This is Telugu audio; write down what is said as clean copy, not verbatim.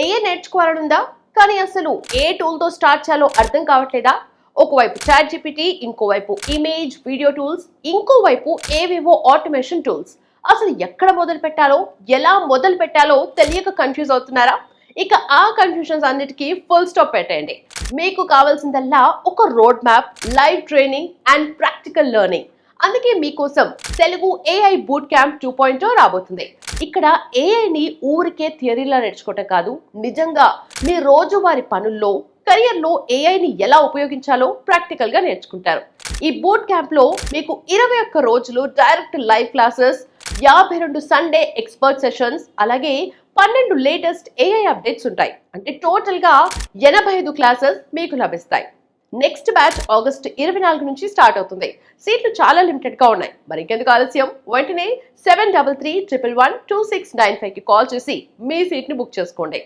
ఏఏ నేర్చుకోవాలనుందా? కానీ అసలు ఏ టూల్తో స్టార్ట్ చేయాలో అర్థం కావట్లేదా? ఒకవైపు చాట్ జీపీటీ, ఇంకోవైపు ఇమేజ్ వీడియో టూల్స్, ఇంకోవైపు ఏవేవో ఆటోమేషన్ టూల్స్. అసలు ఎక్కడ మొదలు పెట్టాలో, ఎలా మొదలు పెట్టాలో తెలియక కన్ఫ్యూజ్ అవుతున్నారా? ఇక ఆ కన్ఫ్యూజన్స్ అన్నిటికీ ఫుల్ స్టాప్ పెట్టండి. మీకు కావాల్సిందల్లా ఒక road map, live training and practical learning. అందుకే మీకోసం తెలుగు ఏఐ బూట్ క్యాంప్ 2.0 రాబోతుంది. ఇక్కడ ఏఐని ఊరికే థియరీలా నేర్చుకోవటం కాదు, నిజంగా మీ రోజువారి పనుల్లో, కెరియర్లో ఏఐని ఎలా ఉపయోగించాలో ప్రాక్టికల్ గా నేర్చుకుంటారు. ఈ బూట్ క్యాంప్ లో మీకు 21 రోజులు direct live classes, 52 Sunday expert sessions, అలాగే 12 లేటెస్ట్ ఏఐ అప్డేట్స్ ఉంటాయి. అంటే టోటల్ గా 85 క్లాసెస్ మీకు లభిస్తాయి. నెక్స్ట్ బ్యాచ్ ఆగస్టు 24 నుంచి స్టార్ట్ అవుతుంది. సీట్లు చాలా లిమిటెడ్ గా ఉన్నాయి. మరి ఇంకెందుకు ఆలస్యం, వెంటనే 73311269 కి కాల్ చేసి మీ సీట్ ని బుక్ చేసుకోండి.